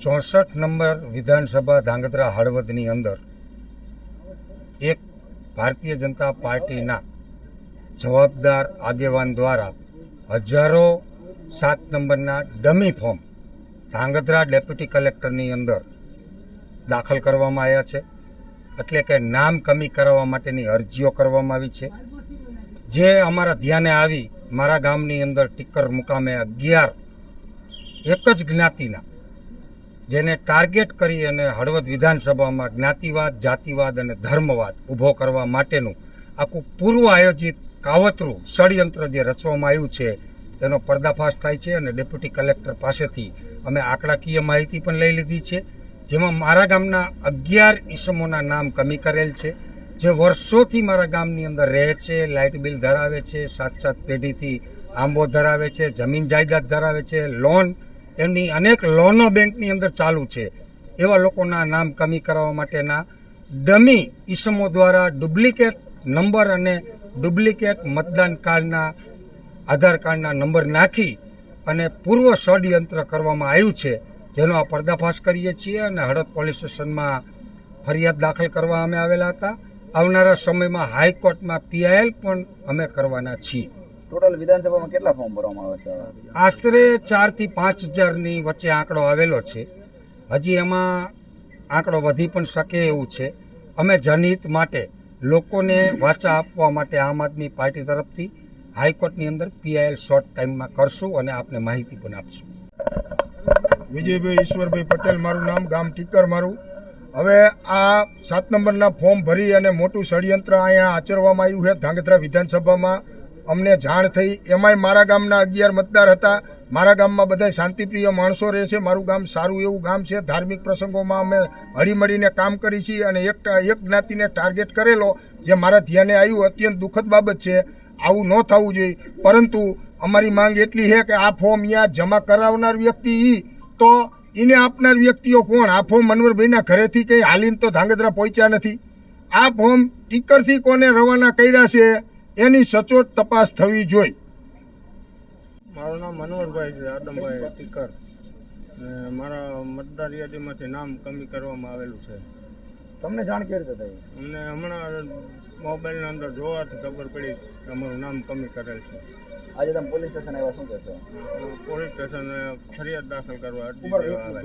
64 number વિધાનસભા ધાંગધ્રા હળવદની અંદર એક ભારતીય જનતા પાર્ટીના જવાબદાર આગેવાન દ્વારા હજારો 7 નંબરના ડમી ફોર્મ ધાંગધ્રા ડેપ્યુટી કલેક્ટરની અંદર દાખલ કરવામાં આવ્યા છે. એટલે કે નામ કમી કરાવવા માટેની અરજીઓ કરવામાં આવી છે. જે અમારા ધ્યાને આવી, મારા ગામની અંદર ટીકર મુકામે 11 એક જ જ્ઞાતિના જેને ટાર્ગેટ કરી અને હળવદ વિધાનસભામાં જ્ઞાતિવાદ, જાતિવાદ અને ધર્મવાદ ઊભો કરવા માટેનું આખું પૂર્વ આયોજિત કાવતરું ષડયંત્ર જે રચવામાં આવ્યું છે તેનો પર્દાફાશ થાય છે. અને ડેપ્યુટી કલેક્ટર પાસેથી અમે આંકડાકીય માહિતી પણ લઈ લીધી છે, જેમાં મારા ગામના 11 ઈસમોના નામ કમી કરેલ છે, જે વર્ષોથી મારા ગામની અંદર રહે છે, લાઇટ બિલ ધરાવે છે, 7 પેઢીથી આંબો ધરાવે છે, જમીન જાયદાદ ધરાવે છે, લોન એમની અનેક લોનો બેંકની અંદર ચાલુ છે. એવા લોકોના નામ કમી કરાવવા માટેના ડમી ઈસમો દ્વારા ડુપ્લિકેટ નંબર અને ડુપ્લિકેટ મતદાન કાર્ડના આધાર કાર્ડના નંબર નાખી અને પૂર્વ ષડયંત્ર કરવામાં આવ્યું છે, જેનો આ પર્દાફાશ કરીએ છીએ. અને હળવદ પોલીસ સ્ટેશનમાં ફરિયાદ દાખલ કરવા અમે આવેલા હતા. આવનારા સમયમાં હાઈકોર્ટમાં PIL પણ અમે કરવાના છીએ. ટોટલ વિધાનસભામાં કેટલા ફોર્મ ભરવામાં આવે છે? આશરે 4 થી 5 હજારની વચ્ચે આંકડો આવેલો છે. હજી એમાં આંકડો વધી પણ શકે એવું છે. અમે જનહિત માટે લોકોને વાચા આપવા માટે આમ આદમી પાર્ટી તરફથી હાઈકોર્ટની અંદર PIL શોર્ટ ટાઈમમાં કરશું અને આપને માહિતી પણ આપશું. વિજયભાઈ ઈશ્વરભાઈ પટેલ મારું નામ, ગામ ટીકર મારું. હવે આ 7 નંબરના ફોર્મ ભરી અને મોટું ષડયંત્ર અહીંયા આચરવામાં આવ્યું છે ધાંગધ્રા વિધાનસભામાં. અમને જાણ થઈ, એમાંય મારા ગામના 11 મતદાર હતા. મારા ગામમાં બધા શાંતિપ્રિય માણસો રહે છે. મારું ગામ સારું એવું ગામ છે. ધાર્મિક પ્રસંગોમાં અમે હળીમળીને કામ કરી છીએ અને એક જ્ઞાતિને ટાર્ગેટ કરેલો જે મારા ધ્યાને આવ્યું. અત્યંત દુઃખદ બાબત છે, આવું ન થવું જોઈએ. પરંતુ અમારી માંગ એટલી છે કે આ ફોર્મ અહીંયા જમા કરાવનાર વ્યક્તિ તો એને આપનાર વ્યક્તિઓ કોણ? આ ફોર્મ મનવરભાઈના ઘરેથી કંઈ હાલીને તો ધાંગધ્રા પહોંચ્યા નથી. આ ફોર્મ ટીકરથી કોને રવાના કર્યા છે એની સચોટ તપાસ થવી જોઈએ. મારું નામ મનોહરભાઈ છે, આદમભાઈ ટીકર. મારા મતદાર યાદીમાંથી નામ કમી કરવામાં આવેલું છે. તમને જાણ કેવી રીતે થઈ? અમને હમણાં મોબાઈલના અંદર જોવાથી ખબર પડી કે અમારું નામ કમી કરેલ છે. આજે તમે પોલીસ સ્ટેશન આવ્યા, શું કહેશો? પોલીસ સ્ટેશને ફરિયાદ દાખલ કરવા અરજી દેવા આવ્યા.